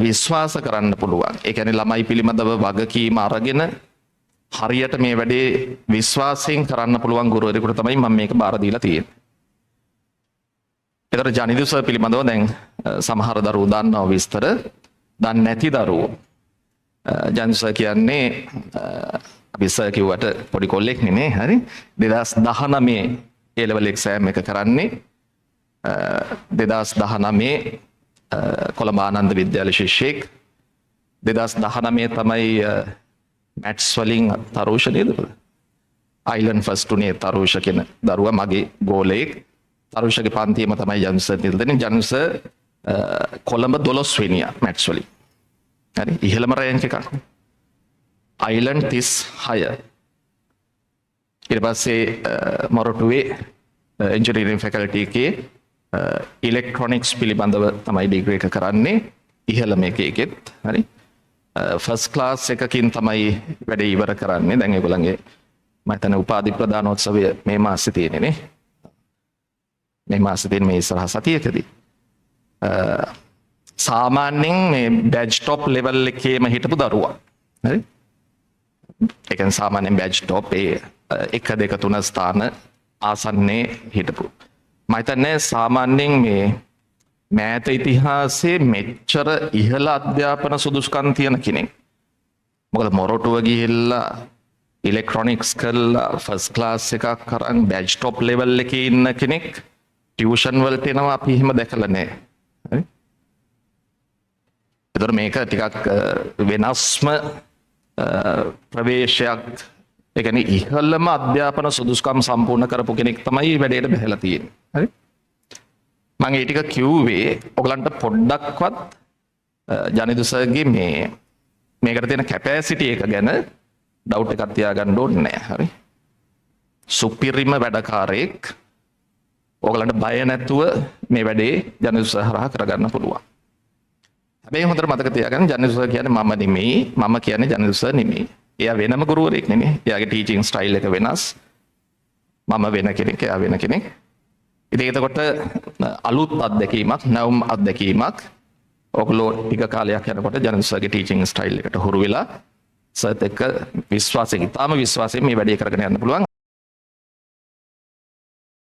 විශ්වාස කරන්න පුළුවන්. ඒ කියන්නේ ළමයි පිළිබඳව වගකීම අරගෙන හරියට මේ වැඩේ විශ්වාසයෙන් කරන්න පුළුවන් ගුරුවරයෙකුට තමයි මම මේක බාර දීලා තියෙන්නේ. ඒතර ජනිදු සර් පිළිබඳව දැන් සමහර දරුවෝ දන්නවා විස්තර. දන්නේ නැති දරුවෝ ජනිදු සර් කියන්නේ අපි සර් කිව්වට පොඩි කොල්ලෙක් නේ හරි 2019 A level exam එක කරන්නේ 2019 කොළඹ ආනන්ද විද්‍යාල ශිෂ්‍යෙක් 2019 තමයි මැට්ස් වලින් තරුෂ නේද? අයිලන්ඩ් ෆස්ට් උනේ තරුෂ කියන දරුවා මගේ ගෝලයෙක්. තරුෂගේ පන්තියම තමයි ජනුස නිල්දෙනින් ජනුස කොළඹ 12 වෙනියා මැට්ස් වලින්. හරි ඉහළම රෑන්ක් එකක්. අයිලන්ඩ් 36. ඊට පස්සේ මොරටුවේ එන්ජිනියරින් ෆැකල්ටි එකේ ඉලෙක්ට්‍රොනික්ස් පිළිබඳව තමයි ඩිග්‍රී එක කරන්නේ ඉහළම එකෙත්. හරි ෆස්ට් ක්ලාස් එකකින් තමයි වැඩේ ඉවර කරන්නේ. දැන් ඒගොල්ලන්ගේ මම හිතන්නේ උපාධි ප්‍රදානෝත්සවය මේ මාසෙ තියෙන්නේ නේ. මේ මාසෙ තියෙන මේ ඉස්සරහ සතියේදී. සාමාන්‍යයෙන් මේ බැජ් টොප් ලෙවල් එකේම හිටපු දරුවා. හරි. ඒ කියන්නේ සාමාන්‍යයෙන් බැජ් টොප් ඒ 1 2 3 ස්ථාන ආසන්නයේ හිටපු. මම හිතන්නේ සාමාන්‍යයෙන් මේ මෑත ඉතිහාසයේ මෙච්චර ඉහළ අධ්‍යාපන සුදුසුකම් තියෙන කෙනෙක්. මොකද මොරටුව ගිහිල්ලා ඉලෙක්ට්‍රොනික්ස් කරලා ෆස්ට් ක්ලාස් එකක් කරන් බැජ් টොප් ලෙවල් එකේ ඉන්න කෙනෙක් ටියුෂන් වලට එනවා අපි එහෙම දැකලා නැහැ. හරි. ඒතර මේක ටිකක් වෙනස්ම ප්‍රවේශයක්. ඒ කියන්නේ ඉහළම අධ්‍යාපන සුදුසුකම් සම්පූර්ණ කරපු කෙනෙක් තමයි වැඩේට බහැලා තියෙන්නේ. හරි. මම ඒ ටික කිව්වේ ඔයගලන්ට පොඩ්ඩක්වත් ජනිදු සර්ගේ මේකට තියෙන කැපැසිටි එක ගැන ඩවුට් එකක් තියාගන්න ඕනේ නැහැ. හරි. සුපිරිම වැඩකාරයෙක්. ඔයගලන්ට බය නැතුව මේ වැඩේ ජනිදු සර් හරහා කරගන්න පුළුවන්. හැබැයි හොඳට මතක තියාගන්න ජනිදු සර් කියන්නේ මම නෙමෙයි. මම කියන්නේ ජනිදු සර් නෙමෙයි. එයා වෙනම ගුරුවරයෙක් නෙමෙයි. එයාගේ ටීචින් ස්ටයිල් එක වෙනස්. මම වෙන කෙනෙක්, එයා වෙන කෙනෙක්. ඉතින් එතකොට අලුත් අත්දැකීමක්, නැවුම් අත්දැකීමක් ඔයගොල්ලෝ ටික කාලයක් යනකොට ජනිදු සර්ගේ ටීචින් ස්ටයිල් එකට හුරු වෙලා සර්ත් එක්ක විශ්වාසයෙන්, ඊටාම විශ්වාසයෙන් මේ වැඩේ කරගෙන යන්න පුළුවන්.